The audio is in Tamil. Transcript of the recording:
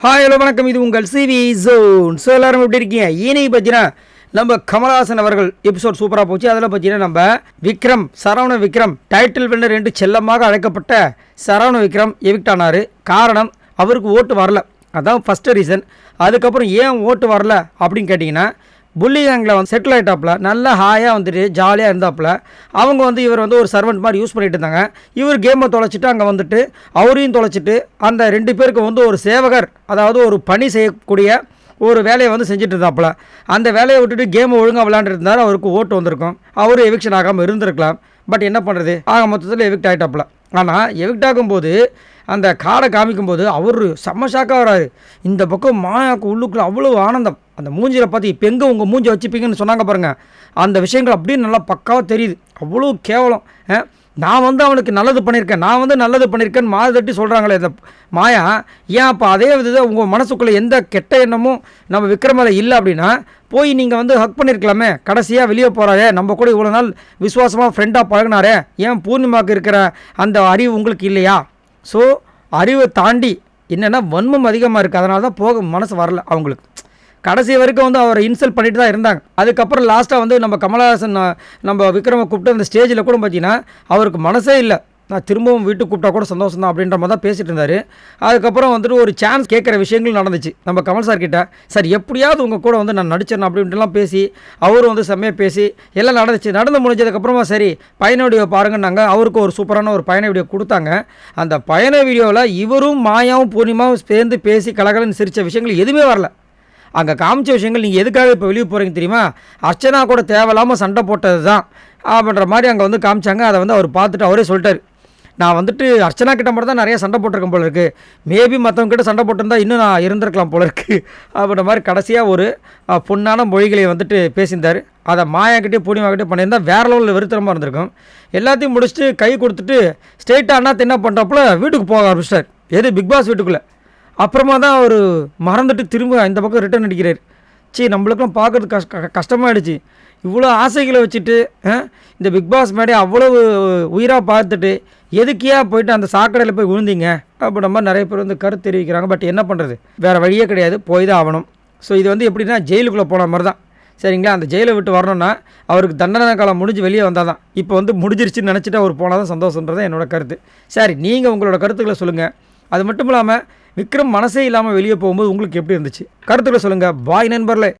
ஹாய் ஹலோ வணக்கம். இது உங்கள் சிவி ஜோன். ஸோ எல்லாரும் எப்படி இருக்கீங்க? இன்னைக்கு பார்த்தீங்கன்னா நம்ம கமல்ஹாசன் அவர்கள் எபிசோட் சூப்பராக போச்சு. அதில் பார்த்தீங்கன்னா நம்ம விக்ரம், சரவண விக்ரம், டைட்டில் வின்னர் என்று செல்லமாக அழைக்கப்பட்ட சரவண விக்ரம் எவிக்ட் ஆனார். காரணம், அவருக்கு ஓட்டு வரல. அதான் ஃபஸ்ட்டு ரீசன். அதுக்கப்புறம் ஏன் ஓட்டு வரல அப்படின்னு கேட்டிங்கன்னா, புள்ளி கேங்கில் வந்து செட்டில் ஆகிட்டாப்புல, நல்லா ஹாயாக வந்துட்டு ஜாலியாக இருந்தாப்புல. அவங்க வந்து இவர் வந்து ஒரு சர்வெண்ட் மாதிரி யூஸ் பண்ணிட்டு இருந்தாங்க. இவர் கேமை தொலைச்சிட்டு அங்கே வந்துட்டு அவரையும் தொலைச்சிட்டு அந்த ரெண்டு பேருக்கு வந்து ஒரு சேவகர், அதாவது ஒரு பணி செய்யக்கூடிய ஒரு வேலையை வந்து செஞ்சுட்டு இருந்தாப்புல. அந்த வேலையை விட்டுட்டு கேமை ஒழுங்காக விளையாண்டுட்டு இருந்தார். அவருக்கு ஓட்டு வந்திருக்கும். அவரும் எவிக்ஷன் ஆகாமல் இருந்திருக்கலாம். பட் என்ன பண்ணுறது, ஆக மொத்தத்தில் எவிக்ட் ஆகிட்டாப்புல. ஆனால் எவிக்ட் ஆகும்போது அந்த கார்டை காமிக்கும்போது அவர் செம்ம ஷாக்காக வராரு. இந்த பக்கம் மாயாவுக்கு உள்ளுக்குள்ள அவ்வளோ ஆனந்தம். அந்த மூஞ்சியில் பார்த்து இப்போ எங்கே உங்கள் மூஞ்சி வச்சுப்பீங்கன்னு சொன்னாங்க பாருங்கள். அந்த விஷயங்கள் அப்படியே நல்லா பக்காவாக தெரியுது. அவ்வளோ கேவலம். நான் வந்து அவனுக்கு நல்லது பண்ணியிருக்கேன், நான் வந்து நல்லது பண்ணியிருக்கேன்னு மாறு தட்டி சொல்கிறாங்களே இந்த மாயா. ஏன் அப்போ அதே விதத்தை உங்கள் மனசுக்குள்ளே எந்த கெட்ட எண்ணமும் நம்ம விக்ரமில் இல்லை அப்படின்னா போய் நீங்கள் வந்து ஹக் பண்ணியிருக்கலாமே. கடைசியாக வெளியே போகிறாரே, நம்ம கூட இவ்வளோ நாள் விசுவாசமாக ஃப்ரெண்டாக பழகினாரே, ஏன் பூர்ணிமாவுக்கு இருக்கிற அந்த அறிவு உங்களுக்கு இல்லையா? ஸோ அறிவை தாண்டி என்னென்னா வன்மம் அதிகமாக இருக்குது. அதனால தான் போக மனசு வரல அவங்களுக்கு. கடைசி வரைக்கும் வந்து அவரை இன்சல்ட் பண்ணிட்டு தான் இருந்தாங்க. அதுக்கப்புறம் லாஸ்ட்டாக வந்து நம்ம கமல்ஹாசன் நம்ம விக்ரமை கூப்பிட்டு அந்த ஸ்டேஜில் கூட பார்த்தீங்கன்னா அவருக்கு மனசே இல்லை, நான் திரும்பவும் வீட்டுக்கு கூப்பிட்டா கூட சந்தோஷம் தான் அப்படின்ற மாதிரி தான் பேசிகிட்டு இருந்தார். அதுக்கப்புறம் வந்துட்டு ஒரு சான்ஸ் கேட்குற விஷயங்கள் நடந்துச்சு நம்ம கமல் சார் கிட்ட. சார் எப்படியாவது உங்கள் கூட வந்து நான் நடிச்சிடணும் அப்படின்ட்டுலாம் பேசி அவரும் வந்து செம்மையாக பேசி எல்லாம் நடந்துச்சு. நடந்து முடிஞ்சதுக்கப்புறமா சரி பயண வீடியோ பாருங்கன்னாங்க. அவருக்கு ஒரு சூப்பரான ஒரு பயண வீடியோ கொடுத்தாங்க. அந்த பயண வீடியோவில் இவரும் மாயாவும் பூர்ணிமாவும் சேர்ந்து பேசி கலகலன்னு சிரித்த விஷயங்கள் எதுவுமே வரல. அங்கே காமிச்ச விஷயங்கள் நீங்கள் எதுக்காக இப்போ வெளியே போகிறீங்க தெரியுமா, அர்ச்சனா கூட தேவையில்லாமல் சண்டை போட்டது தான் அப்படின்ற மாதிரி அங்கே வந்து காமிச்சாங்க. அதை வந்து அவர் பார்த்துட்டு அவரே சொல்லிட்டார், நான் வந்துட்டு அர்ச்சனா கிட்ட மட்டும் தான் நிறைய சண்டை போட்டிருக்கேன் போல இருக்குது, மேபி மற்றவங்க கிட்ட சண்டை போட்டிருந்தா இன்னும் நான் இருந்திருக்கலாம் போல இருக்குது அப்படின்ற மாதிரி கடைசியாக ஒரு பொண்ணான மொழிகளை வந்துட்டு பேசியிருந்தார். அதை மாயாக்கிட்டே பூர்ணிமாக்கிட்டே பண்ணியிருந்தால் வேறு லெவலில் வெறுத்தரமாக இருந்திருக்கும். எல்லாத்தையும் முடிச்சுட்டு கை கொடுத்துட்டு ஸ்ட்ரெயிட்டாக அண்ணா என்ன பண்ணுறப்பல வீட்டுக்கு போக ஆரம்பிச்சிட்டார். எது பிக் பாஸ் வீட்டுக்குள்ளே. அப்புறமா தான் அவர் மறந்துட்டு திரும்ப இந்த பக்கம் ரிட்டர்ன் அடிக்கிறார். சரி, நம்மளுக்கெல்லாம் பார்க்குறது கஷ்டமாகிடுச்சு. இவ்வளோ ஆசைகளை வச்சுட்டு இந்த பிக் பாஸ் மேடே அவ்வளவு உயிராக பார்த்துட்டு எதுக்கியா போயிட்டு அந்த சாக்கடையில் போய் விழுந்தீங்க அப்படின்ற மாதிரி நிறைய பேர் வந்து கருத்து தெரிவிக்கிறாங்க. பட் என்ன பண்ணுறது, வேறு வழியே கிடையாது, போய் தான் ஆகணும். ஸோ இது வந்து எப்படின்னா ஜெயிலுக்குள்ளே போன மாதிரி தான். சரிங்களா, அந்த ஜெயிலை விட்டு வரணும்னா அவருக்கு தண்டனை காலம் முடிஞ்சு வெளியே வந்தால் தான். இப்போ வந்து முடிஞ்சிருச்சுன்னு நினச்சிட்டு அவர் போனால் தான் சந்தோஷன்றது என்னோட கருத்து. சரி, நீங்கள் உங்களோட கருத்துக்களை சொல்லுங்கள். அது மட்டும் இல்லாமல் விக்ரம் மனசே இல்லாமல் வெளியே போகும்போது உங்களுக்கு எப்படி இருந்துச்சு? கருத்துக்களை சொல்லுங்கள். பாய் நண்பர்களே.